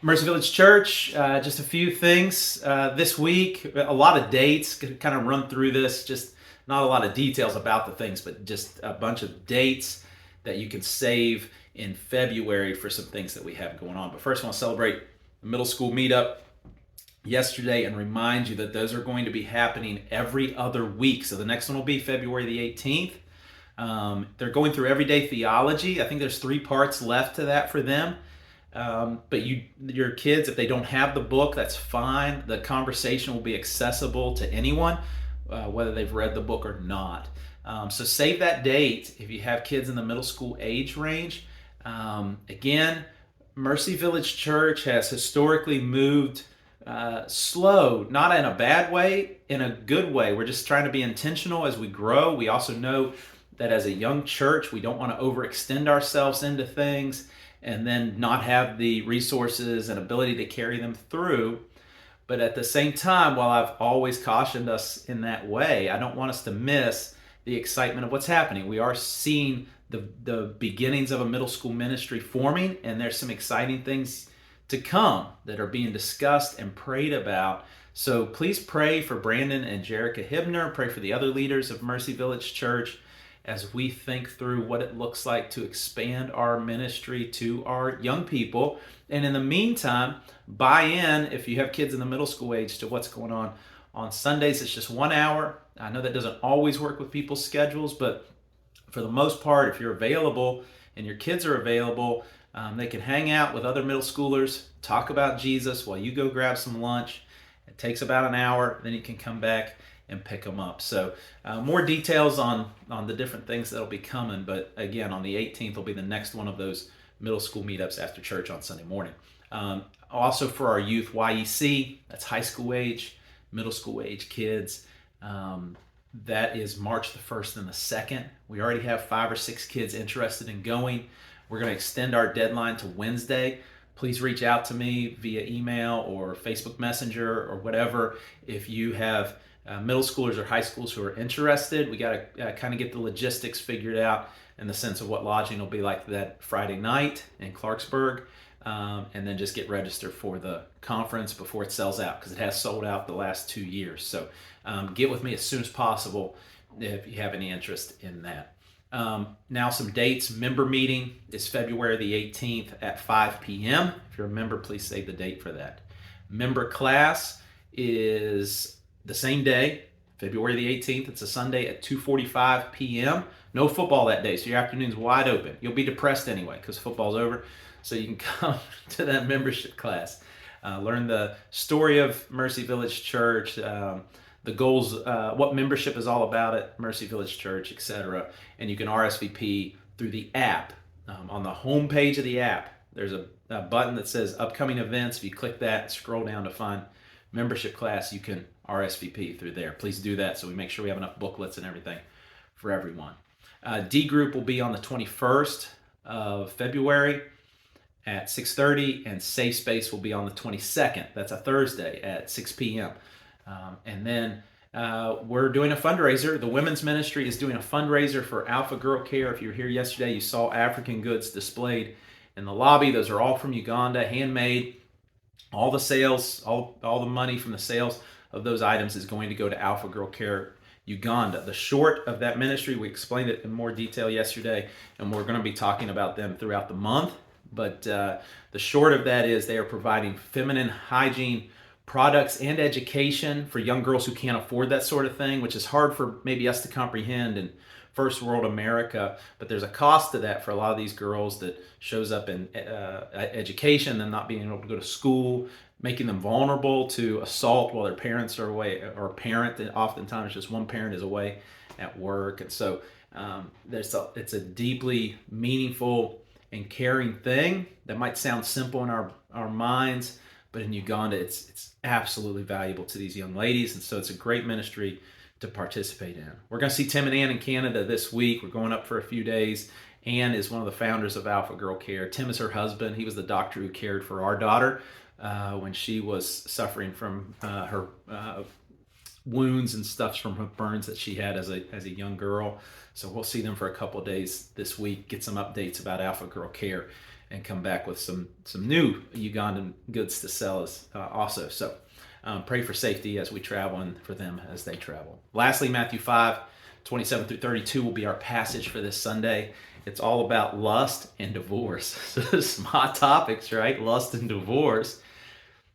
Mercy Village Church, just a few things this week, a lot of dates, kind of run through this, just not a lot of details about the things, but just a bunch of dates that you can save in February for some things that we have going on. But first, I want to celebrate the middle school meetup yesterday and remind you that those are going to be happening every other week. So the next one will be February the 18th. They're going through everyday theology. I think there's 3 parts left to that for them. But your kids, if they don't have the book, that's fine. The conversation will be accessible to anyone, whether they've read the book or not. So save that date if you have kids in the middle school age range. Again, Mercy Village Church has historically moved slow, not in a bad way, in a good way. We're just trying to be intentional as we grow. We also know that as a young church, we don't want to overextend ourselves into things and then not have the resources and ability to carry them through. But at the same time, while I've always cautioned us in that way, I don't want us to miss the excitement of what's happening. We are seeing the beginnings of a middle school ministry forming, and there's some exciting things to come that are being discussed and prayed about. So please pray for Brandon and Jerica Hibner. Pray for the other leaders of Mercy Village Church as we think through what it looks like to expand our ministry to our young people. And in the meantime, buy in, if you have kids in the middle school age, to what's going on Sundays. It's just 1 hour. I know that doesn't always work with people's schedules, but for the most part, if you're available and your kids are available, they can hang out with other middle schoolers, talk about Jesus while you go grab some lunch. It takes about an hour, then you can come back and pick them up. So more details on the different things that'll be coming. But again, on the 18th will be the next one of those middle school meetups after church on Sunday morning. Also for our youth YEC, that's high school age, middle school age kids. That is March the 1st and the 2nd. We already have 5 or 6 kids interested in going. We're going to extend our deadline to Wednesday. Please reach out to me via email or Facebook Messenger or whatever if you have middle schoolers or high schools who are interested. We got to kind of get the logistics figured out in the sense of what lodging will be like that Friday night in Clarksburg, and then just get registered for the conference before it sells out, because it has sold out the last 2 years. So get with me as soon as possible if you have any interest in that. Now some dates. Member meeting is February the 18th at 5 p.m. If you're a member, please save the date for that. Member class is the same day, February the 18th. It's a Sunday at 2:45 p.m. No football that day, so your afternoon's wide open. You'll be depressed anyway because football's over, so you can come to that membership class. Learn the story of Mercy Village Church, the goals, what membership is all about at Mercy Village Church, etc. And you can RSVP through the app. On the home page of the app, there's a button that says upcoming events. If you click that, scroll down to find membership class, you can RSVP through there. Please do that so we make sure we have enough booklets and everything for everyone. D group will be on the 21st of February at 6:30, and Safe Space will be on the 22nd. That's a Thursday at 6 p.m. And then we're doing a fundraiser. The women's ministry is doing a fundraiser for Alpha Girl Care. If you were here yesterday, you saw African goods displayed in the lobby. Those are all from Uganda, handmade. All the sales, all the money from the sales of those items is going to go to Alpha Girl Care Uganda. The short of that ministry, we explained it in more detail yesterday, and we're going to be talking about them throughout the month. But the short of that is they are providing feminine hygiene products and education for young girls who can't afford that sort of thing, which is hard for maybe us to comprehend in first world America. But there's a cost to that for a lot of these girls that shows up in education, them not being able to go to school, making them vulnerable to assault while their parents are away, or parent, and oftentimes just one parent is away at work. And so it's a deeply meaningful and caring thing that might sound simple in our minds, but in Uganda, it's absolutely valuable to these young ladies. And so it's a great ministry to participate in. We're going to see Tim and Ann in Canada this week. We're going up for a few days. Ann is one of the founders of Alpha Girl Care. Tim is her husband. He was the doctor who cared for our daughter when she was suffering from her wounds and stuff from her burns that she had as a young girl. So we'll see them for a couple of days this week, get some updates about Alpha Girl Care and come back with some new Ugandan goods to sell us also. So pray for safety as we travel and for them as they travel. Lastly, Matthew 5:27 through 32 will be our passage for this Sunday. It's all about lust and divorce. So some hot topics, right? Lust and divorce,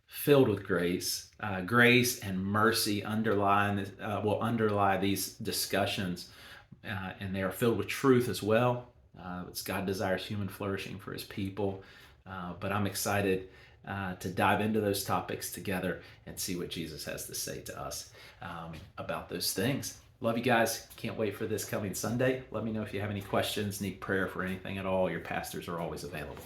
filled with grace. Grace and mercy will underlie these discussions, and they are filled with truth as well. God desires human flourishing for his people, but I'm excited to dive into those topics together and see what Jesus has to say to us about those things. Love you guys. Can't wait for this coming Sunday. Let me know if you have any questions, need prayer for anything at all. Your pastors are always available.